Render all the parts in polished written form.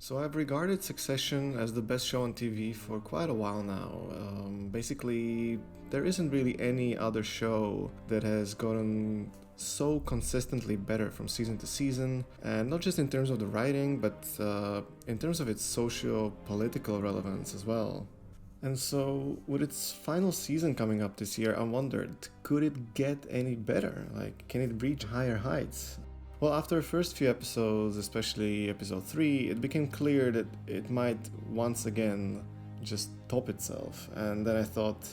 So I've regarded Succession as the best show on TV for quite a while now. Basically, there isn't really any other show that has gotten so consistently better from season to season, and not just in terms of the writing, but in terms of its socio-political relevance as well. And so, with its final season coming up this year, I wondered, could it get any better? Like, can it reach higher heights? Well, after the first few episodes, especially episode 3, it became clear that it might once again just top itself. And then I thought,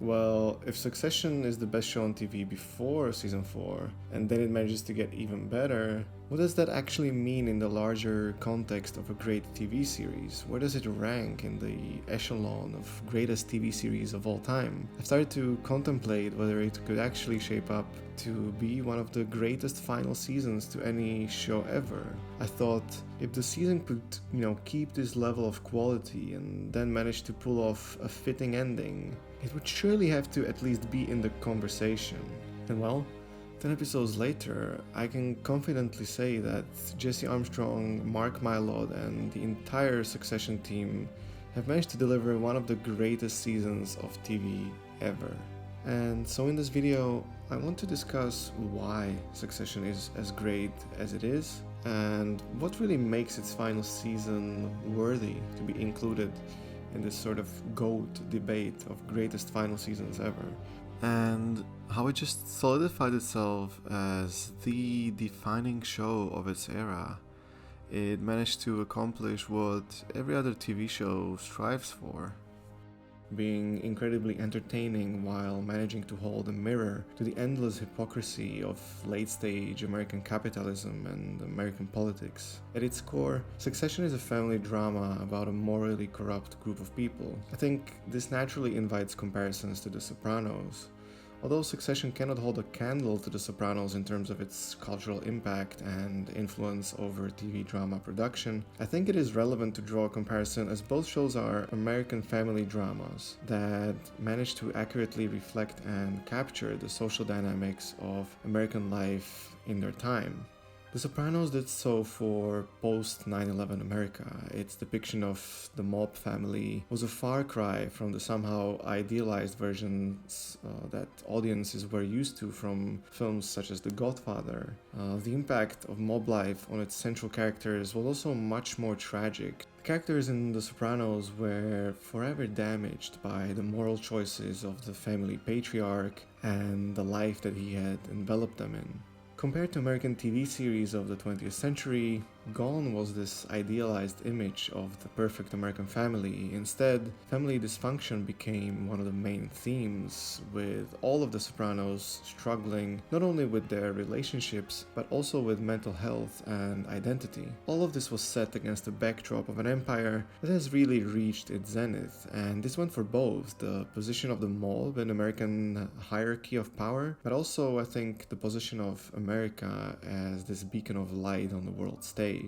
well, if Succession is the best show on TV before season 4, and then it manages to get even better, what does that actually mean in the larger context of a great TV series? Where does it rank in the echelon of greatest TV series of all time? I've started to contemplate whether it could actually shape up to be one of the greatest final seasons to any show ever. I thought if the season could, keep this level of quality and then manage to pull off a fitting ending, it would surely have to at least be in the conversation. And well, 10 episodes later, I can confidently say that Jesse Armstrong, Mark Mylod, and the entire Succession team have managed to deliver one of the greatest seasons of TV ever. And so in this video, I want to discuss why Succession is as great as it is, and what really makes its final season worthy to be included in this sort of GOAT debate of greatest final seasons ever. And how it just solidified itself as the defining show of its era. It managed to accomplish what every other TV show strives for, being incredibly entertaining while managing to hold a mirror to the endless hypocrisy of late-stage American capitalism and American politics. At its core, Succession is a family drama about a morally corrupt group of people. I think this naturally invites comparisons to The Sopranos. Although Succession cannot hold a candle to The Sopranos in terms of its cultural impact and influence over TV drama production, I think it is relevant to draw a comparison as both shows are American family dramas that manage to accurately reflect and capture the social dynamics of American life in their time. The Sopranos did so for post 9/11 America. Its depiction of the mob family was a far cry from the somehow idealized versions that audiences were used to from films such as The Godfather. The impact of mob life on its central characters was also much more tragic. The characters in The Sopranos were forever damaged by the moral choices of the family patriarch and the life that he had enveloped them in. Compared to American TV series of the 20th century, Gone was this idealized image of the perfect American family. Instead, family dysfunction became one of the main themes, with all of the Sopranos struggling not only with their relationships, but also with mental health and identity. All of this was set against the backdrop of an empire that has really reached its zenith, and this went for both the position of the mob in American hierarchy of power, but also, I think, the position of America as this beacon of light on the world stage.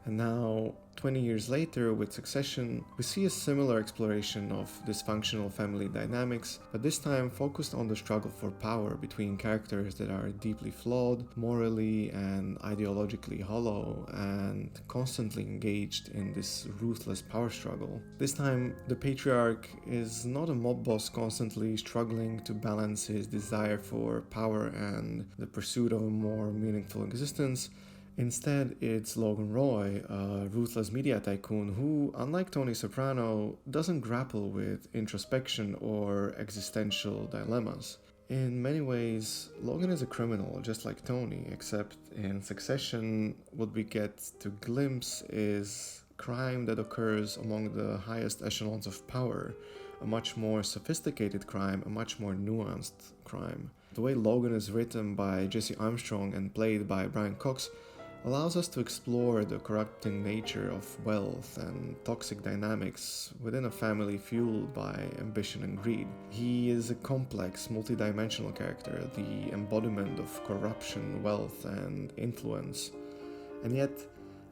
And now, 20 years later, with Succession, we see a similar exploration of dysfunctional family dynamics, but this time focused on the struggle for power between characters that are deeply flawed, morally and ideologically hollow, and constantly engaged in this ruthless power struggle. This time, the patriarch is not a mob boss constantly struggling to balance his desire for power and the pursuit of a more meaningful existence. Instead, it's Logan Roy, a ruthless media tycoon who, unlike Tony Soprano, doesn't grapple with introspection or existential dilemmas. In many ways, Logan is a criminal just like Tony, except in Succession, what we get to glimpse is crime that occurs among the highest echelons of power, a much more sophisticated crime, a much more nuanced crime. The way Logan is written by Jesse Armstrong and played by Brian Cox allows us to explore the corrupting nature of wealth and toxic dynamics within a family fueled by ambition and greed. He is a complex, multidimensional character, the embodiment of corruption, wealth, and influence. And yet,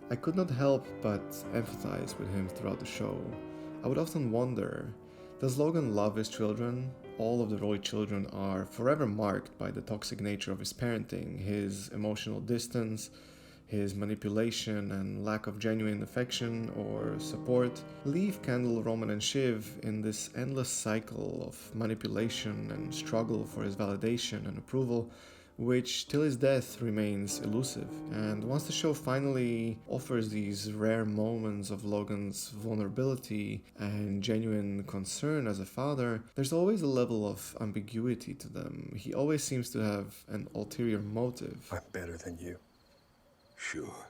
I could not help but empathize with him throughout the show. I would often wonder, does Logan love his children? All of the Roy children are forever marked by the toxic nature of his parenting, his emotional distance, his manipulation and lack of genuine affection or support leave Kendall, Roman, and Shiv in this endless cycle of manipulation and struggle for his validation and approval, which till his death remains elusive. And once the show finally offers these rare moments of Logan's vulnerability and genuine concern as a father, there's always a level of ambiguity to them. He always seems to have an ulterior motive. I'm better than you. Sure.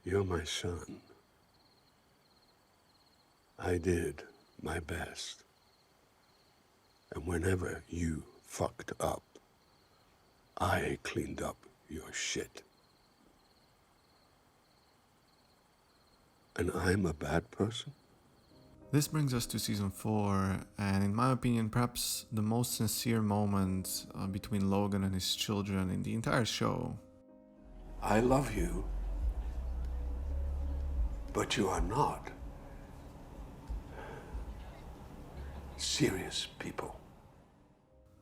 You're my son. I did my best. And whenever you fucked up, I cleaned up your shit. And I'm a bad person? This brings us to season 4, and in my opinion, perhaps the most sincere moment between Logan and his children in the entire show. I love you, but you are not serious people.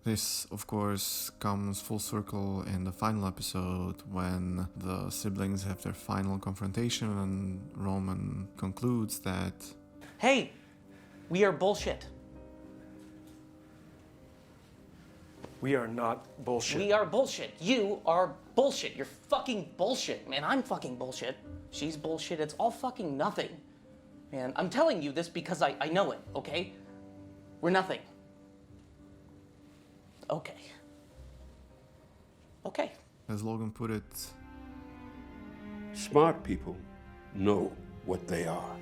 This, of course, comes full circle in the final episode when the siblings have their final confrontation and Roman concludes that, hey, we are bullshit. We are not bullshit. We are bullshit. You are bullshit. You're fucking bullshit, man. I'm fucking bullshit. She's bullshit. It's all fucking nothing. Man, I'm telling you this because I know it, okay? We're nothing. Okay. Okay. as Logan put it, Smart people know what they are.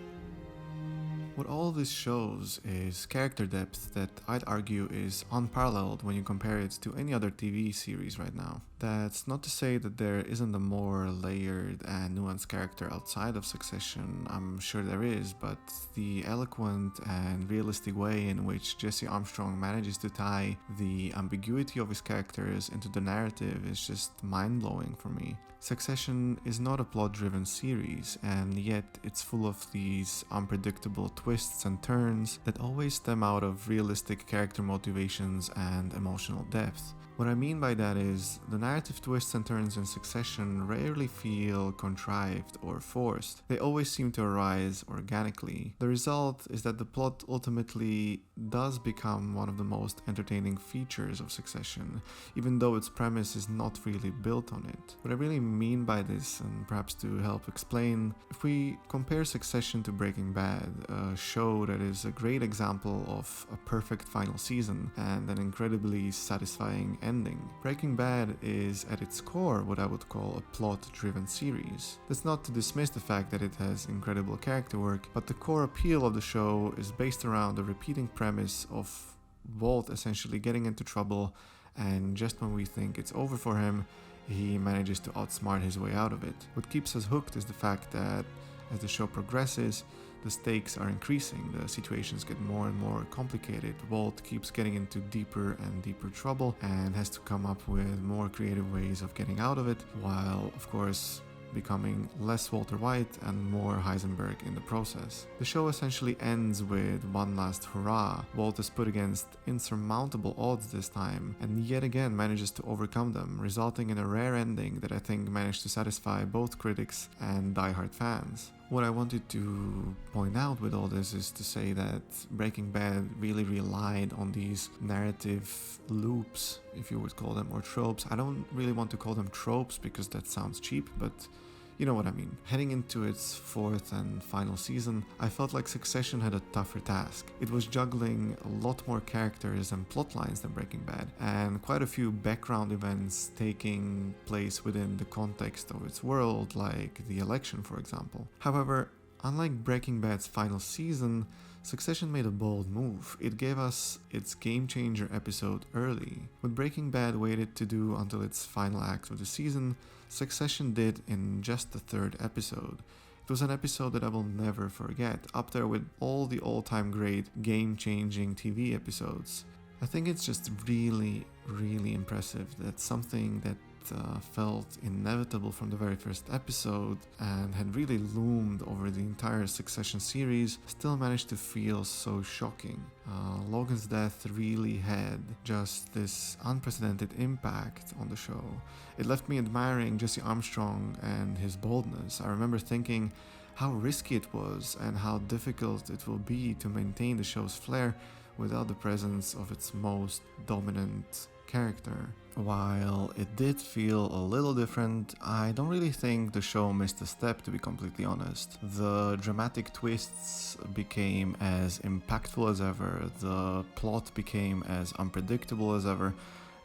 what all this shows is character depth that I'd argue is unparalleled when you compare it to any other TV series right now. That's not to say that there isn't a more layered and nuanced character outside of Succession, I'm sure there is, but the eloquent and realistic way in which Jesse Armstrong manages to tie the ambiguity of his characters into the narrative is just mind-blowing for me. Succession is not a plot-driven series, and yet it's full of these unpredictable twists and turns that always stem out of realistic character motivations and emotional depth. What I mean by that is, the narrative twists and turns in Succession rarely feel contrived or forced. They always seem to arise organically. The result is that the plot ultimately does become one of the most entertaining features of Succession, even though its premise is not really built on it. What I really mean by this, and perhaps to help explain, if we compare Succession to Breaking Bad, a show that is a great example of a perfect final season and an incredibly satisfying ending. Breaking Bad is at its core what I would call a plot-driven series. That's not to dismiss the fact that it has incredible character work, but the core appeal of the show is based around the repeating premise of Walt essentially getting into trouble, and just when we think it's over for him, he manages to outsmart his way out of it. What keeps us hooked is the fact that as the show progresses, the stakes are increasing, the situations get more and more complicated, Walt keeps getting into deeper and deeper trouble and has to come up with more creative ways of getting out of it, while of course becoming less Walter White and more Heisenberg in the process. The show essentially ends with one last hurrah. Walt is put against insurmountable odds this time and yet again manages to overcome them, resulting in a rare ending that I think managed to satisfy both critics and diehard fans. What I wanted to point out with all this is to say that Breaking Bad really relied on these narrative loops, if you would call them, or tropes. I don't really want to call them tropes because that sounds cheap, but you know what I mean. Heading into its fourth and final season, I felt like Succession had a tougher task. It was juggling a lot more characters and plot lines than Breaking Bad, and quite a few background events taking place within the context of its world, like the election, for example. However, unlike Breaking Bad's final season, Succession made a bold move. It gave us its game-changer episode early. What Breaking Bad waited to do until its final act of the season, Succession did in just the third episode. It was an episode that I will never forget, up there with all the all-time great game-changing TV episodes. I think it's just really, really impressive that something that felt inevitable from the very first episode and had really loomed over the entire Succession series still managed to feel so shocking. Logan's death really had just this unprecedented impact on the show. It left me admiring Jesse Armstrong and his boldness. I remember thinking how risky it was and how difficult it will be to maintain the show's flair without the presence of its most dominant character. While it did feel a little different, I don't really think the show missed a step, to be completely honest. The dramatic twists became as impactful as ever, the plot became as unpredictable as ever,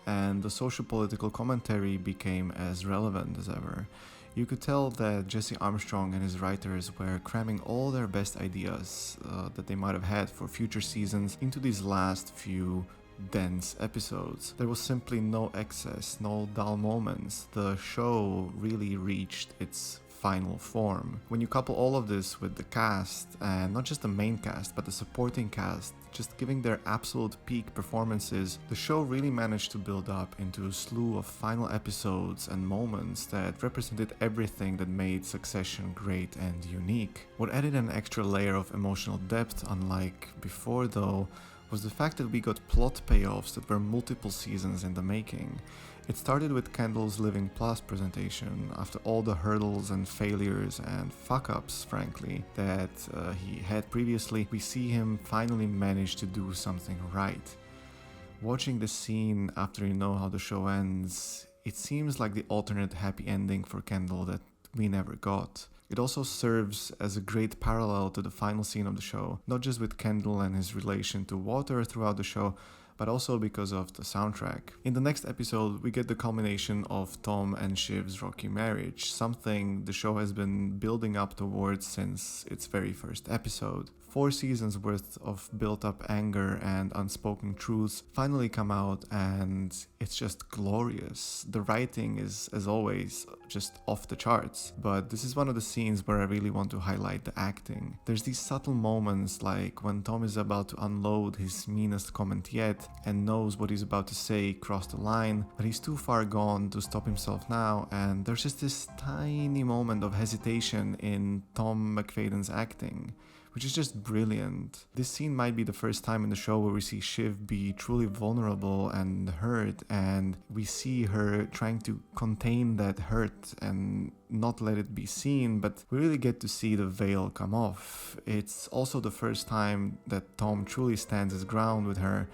and the social-political commentary became as relevant as ever. You could tell that Jesse Armstrong and his writers were cramming all their best ideas that they might have had for future seasons into these last few dense episodes. There was simply no excess, no dull moments. The show really reached its final form. When you couple all of this with the cast, and not just the main cast, but the supporting cast, just giving their absolute peak performances, the show really managed to build up into a slew of final episodes and moments that represented everything that made Succession great and unique. What added an extra layer of emotional depth, unlike before though, was the fact that we got plot payoffs that were multiple seasons in the making. It started with Kendall's Living Plus presentation. After all the hurdles and failures and fuck-ups, frankly, that he had previously, we see him finally manage to do something right. Watching the scene after you know how the show ends, it seems like the alternate happy ending for Kendall that we never got. It also serves as a great parallel to the final scene of the show, not just with Kendall and his relation to water throughout the show, but also because of the soundtrack. In the next episode, we get the culmination of Tom and Shiv's rocky marriage, something the show has been building up towards since its very first episode. 4 seasons worth of built-up anger and unspoken truths finally come out, and it's just glorious. The writing is, as always, just off the charts, but this is one of the scenes where I really want to highlight the acting. There's these subtle moments, like when Tom is about to unload his meanest comment yet and knows what he's about to say crossed the line, but he's too far gone to stop himself now, and there's just this tiny moment of hesitation in Tom McFadden's acting, which is just brilliant. This scene might be the first time in the show where we see Shiv be truly vulnerable and hurt, and we see her trying to contain that hurt and not let it be seen, but we really get to see the veil come off. It's also the first time that Tom truly stands his ground with her,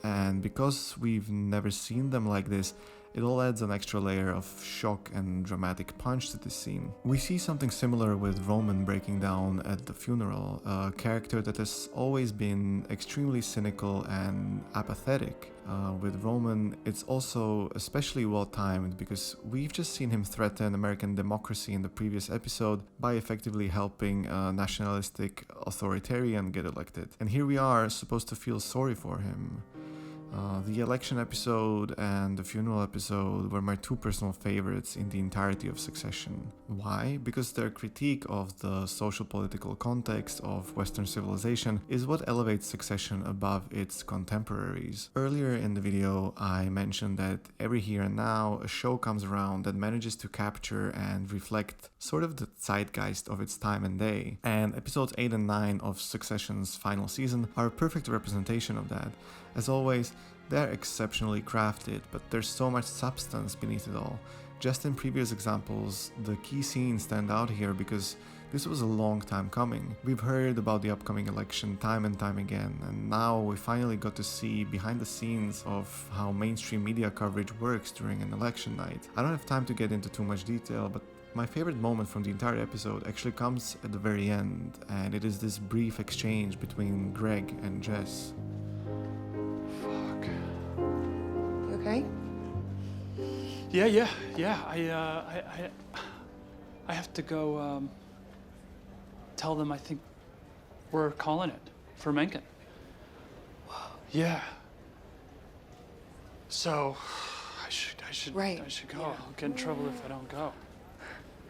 and because we've never seen them like this, it all adds an extra layer of shock and dramatic punch to this scene. We see something similar with Roman breaking down at the funeral, a character that has always been extremely cynical and apathetic. With Roman, it's also especially well timed because we've just seen him threaten American democracy in the previous episode by effectively helping a nationalistic authoritarian get elected. And here we are, supposed to feel sorry for him. The election episode and the funeral episode were my 2 personal favorites in the entirety of Succession. Why? Because their critique of the social political context of Western civilization is what elevates Succession above its contemporaries. Earlier in the video, I mentioned that every here and now, a show comes around that manages to capture and reflect sort of the zeitgeist of its time and day. And episodes 8 and 9 of Succession's final season are a perfect representation of that. As always, they're exceptionally crafted, but there's so much substance beneath it all. Just in previous examples, the key scenes stand out here because this was a long time coming. We've heard about the upcoming election time and time again, and now we finally got to see behind the scenes of how mainstream media coverage works during an election night. I don't have time to get into too much detail, but my favorite moment from the entire episode actually comes at the very end, and it is this brief exchange between Greg and Jess. Okay? Yeah. I have to go tell them I think we're calling it for Mencken. Yeah. So I should Right. I should go. Yeah. I'll get in trouble if I don't go.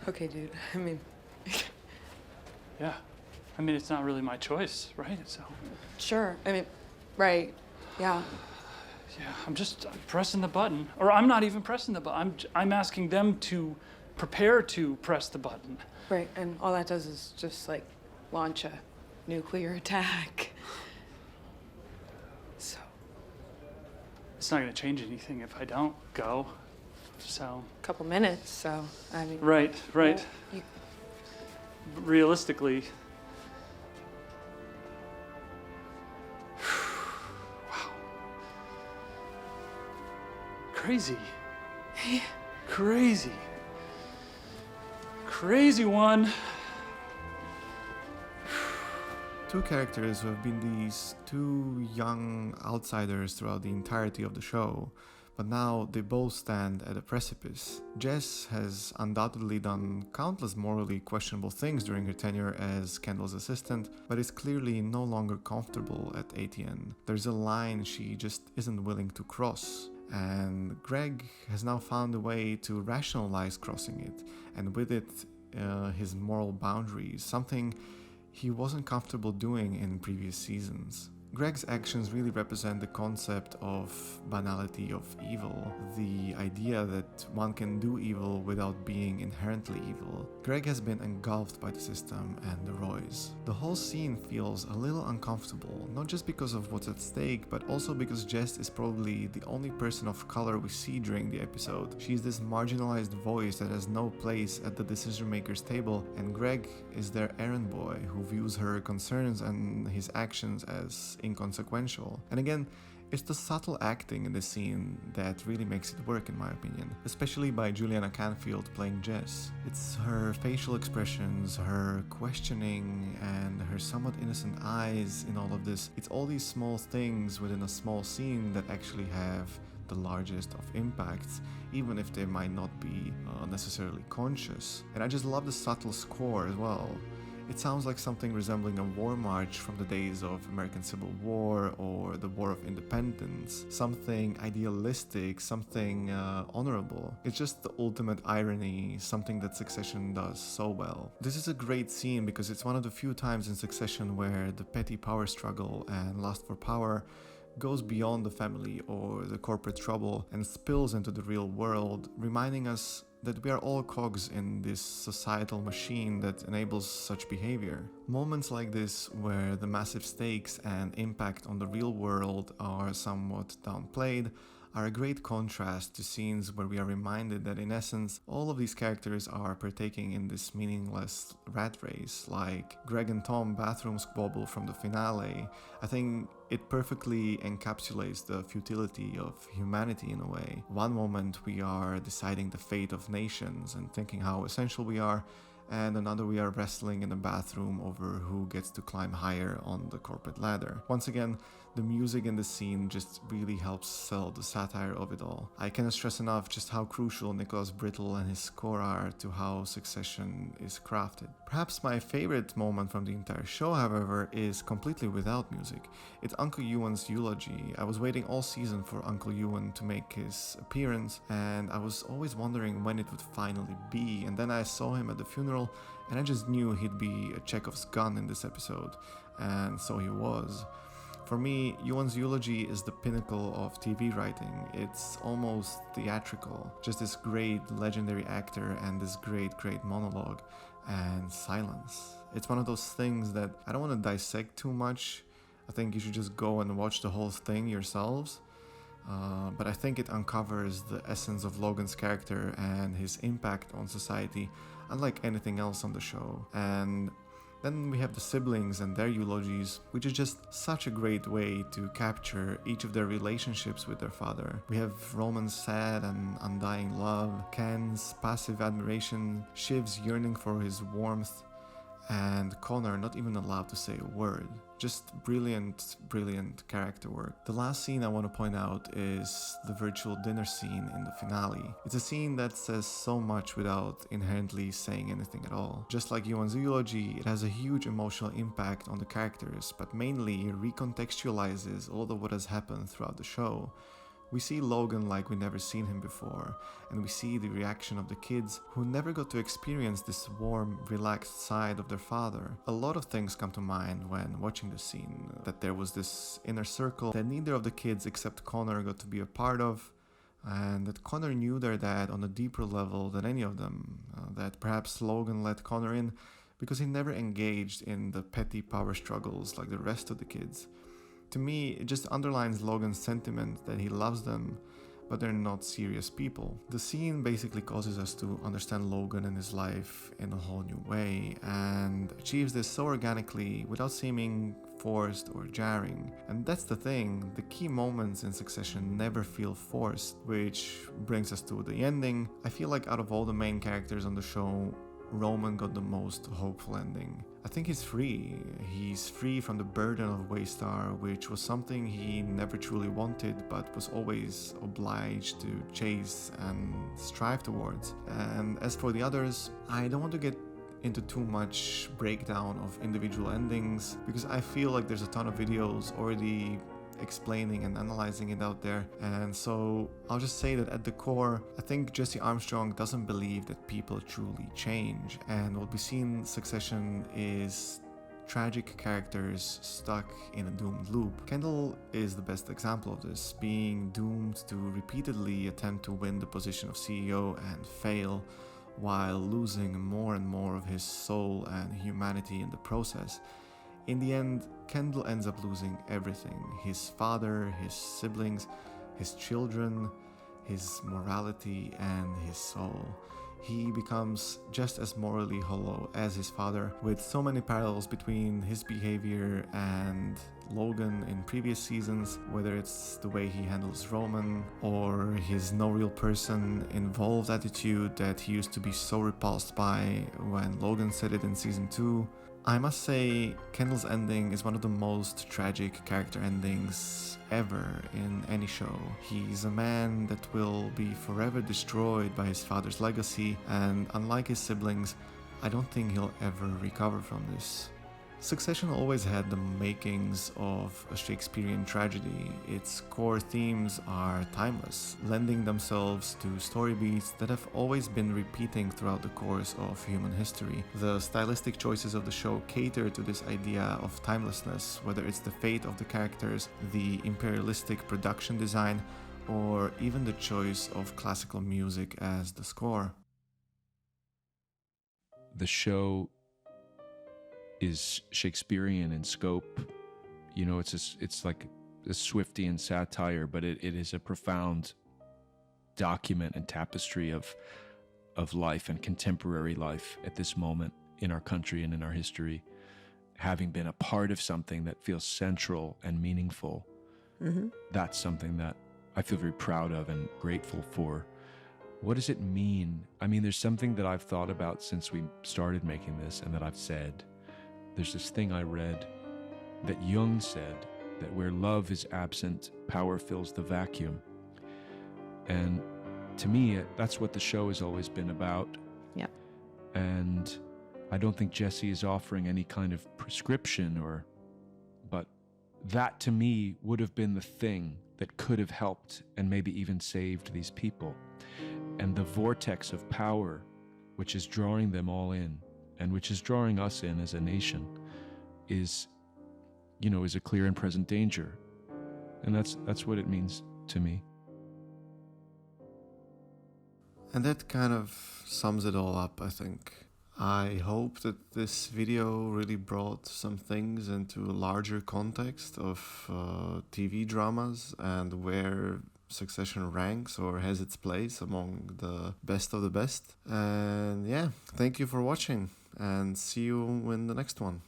Okay, dude. I mean, Yeah. I mean, it's not really my choice, right? So sure. I mean, right. Yeah. Yeah, I'm pressing the button. Or I'm not even pressing the button. I'm asking them to prepare to press the button. Right, and all that does is just like launch a nuclear attack. So, It's not gonna change anything if I don't go. So, a couple minutes, so, I mean. right. well, you- Realistically, wow. Crazy. Crazy. Crazy one. Two characters who have been these two young outsiders throughout the entirety of the show, but now they both stand at a precipice. Jess has undoubtedly done countless morally questionable things during her tenure as Kendall's assistant, but is clearly no longer comfortable at ATN. There's a line she just isn't willing to cross, and Greg has now found a way to rationalize crossing it, and with it, his moral boundaries, something he wasn't comfortable doing in previous seasons. Greg's actions really represent the concept of banality of evil, the idea that one can do evil without being inherently evil. Greg has been engulfed by the system and the Roys. The whole scene feels a little uncomfortable, not just because of what's at stake, but also because Jess is probably the only person of color we see during the episode. She's this marginalized voice that has no place at the decision maker's table, and Greg is their errand boy who views her concerns and his actions as inconsequential. And again, it's the subtle acting in the scene that really makes it work, in my opinion, especially by Juliana Canfield playing Jess. It's her facial expressions, her questioning, and her somewhat innocent eyes in all of this. It's all these small things within a small scene that actually have the largest of impacts, even if they might not be necessarily conscious. And I just love the subtle score as well. It sounds like something resembling a war march from the days of American Civil War or the War of Independence. Something idealistic, something honorable. It's just the ultimate irony, something that Succession does so well. This is a great scene because it's one of the few times in Succession where the petty power struggle and lust for power goes beyond the family or the corporate trouble and spills into the real world, reminding us that we are all cogs in this societal machine that enables such behavior. Moments like this, where the massive stakes and impact on the real world are somewhat downplayed, are a great contrast to scenes where we are reminded that in essence, all of these characters are partaking in this meaningless rat race, like Greg and Tom bathroom squabble from the finale. I think it perfectly encapsulates the futility of humanity in a way. One moment we are deciding the fate of nations and thinking how essential we are, and another we are wrestling in a bathroom over who gets to climb higher on the corporate ladder. Once again, the music in the scene just really helps sell the satire of it all. I cannot stress enough just how crucial Nicholas Brittle and his score are to how Succession is crafted. Perhaps my favorite moment from the entire show, however, is completely without music. It's Uncle Ewan's eulogy. I was waiting all season for Uncle Ewan to make his appearance, and I was always wondering when it would finally be, and then I saw him at the funeral, and I just knew he'd be a Chekhov's gun in this episode, and so he was. For me, Ewan's eulogy is the pinnacle of TV writing. It's almost theatrical. Just this great legendary actor and this great monologue and silence. It's one of those things that I don't want to dissect too much. I think you should just go and watch the whole thing yourselves. But I think it uncovers the essence of Logan's character and his impact on society, unlike anything else on the show. And then we have the siblings and their eulogies, which is just such a great way to capture each of their relationships with their father. We have Roman's sad and undying love, Ken's passive admiration, Shiv's yearning for his warmth, and Connor not even allowed to say a word. Just brilliant character work. The last scene I want to point out is the virtual dinner scene in the finale. It's a scene that says so much without inherently saying anything at all. Just like Ewan's eulogy, it has a huge emotional impact on the characters, but mainly it recontextualizes all of what has happened throughout the show. We see Logan like we never seen him before, and we see the reaction of the kids who never got to experience this warm, relaxed side of their father. A lot of things come to mind when watching the scene, that there was this inner circle that neither of the kids except Connor got to be a part of, and that Connor knew their dad on a deeper level than any of them, that perhaps Logan let Connor in because he never engaged in the petty power struggles like the rest of the kids. To me, it just underlines Logan's sentiment that he loves them, but they're not serious people. The scene basically causes us to understand Logan and his life in a whole new way, and achieves this so organically without seeming forced or jarring. And that's the thing, the key moments in Succession never feel forced, which brings us to the ending. I feel like out of all the main characters on the show, Roman got the most hopeful ending. I think he's free. He's free from the burden of Waystar, which was something he never truly wanted, but was always obliged to chase and strive towards. And as for the others, I don't want to get into too much breakdown of individual endings, because I feel like there's a ton of videos already explaining and analyzing it out there, and so I'll just say that at the core, I think Jesse Armstrong doesn't believe that people truly change, and what we see in Succession is tragic characters stuck in a doomed loop. Kendall is the best example of this, being doomed to repeatedly attempt to win the position of CEO and fail, while losing more and more of his soul and humanity in the process. In the end, Kendall ends up losing everything: his father, his siblings, his children, his morality, and his soul. He becomes just as morally hollow as his father, with so many parallels between his behavior and Logan in previous seasons, whether it's the way he handles Roman or his no real person involved attitude that he used to be so repulsed by when Logan said it in season 2. I must say, Kendall's ending is one of the most tragic character endings ever in any show. He's a man that will be forever destroyed by his father's legacy, and unlike his siblings, I don't think he'll ever recover from this. Succession always had the makings of a Shakespearean tragedy. Its core themes are timeless, lending themselves to story beats that have always been repeating throughout the course of human history. The stylistic choices of the show cater to this idea of timelessness, whether it's the fate of the characters, the imperialistic production design, or even the choice of classical music as the score. The show is Shakespearean in scope. You know, it's like a Swiftian satire, but it is a profound document and tapestry of life and contemporary life at this moment in our country and in our history, having been a part of something that feels central and meaningful. That's something that I feel very proud of and grateful for. What does it mean? I mean, there's something that I've thought about since we started making this and that I've said. There's this thing I read that Jung said, that where love is absent, power fills the vacuum. And to me, that's what the show has always been about. Yep. And I don't think Jesse is offering any kind of prescription but that to me would have been the thing that could have helped and maybe even saved these people. And the vortex of power, which is drawing them all in, and which is drawing us in as a nation, is a clear and present danger. And that's what it means to me. And that kind of sums it all up, I think. I hope that this video really brought some things into a larger context of TV dramas and where Succession ranks or has its place among the best of the best. And yeah, thank you for watching, and see you in the next one.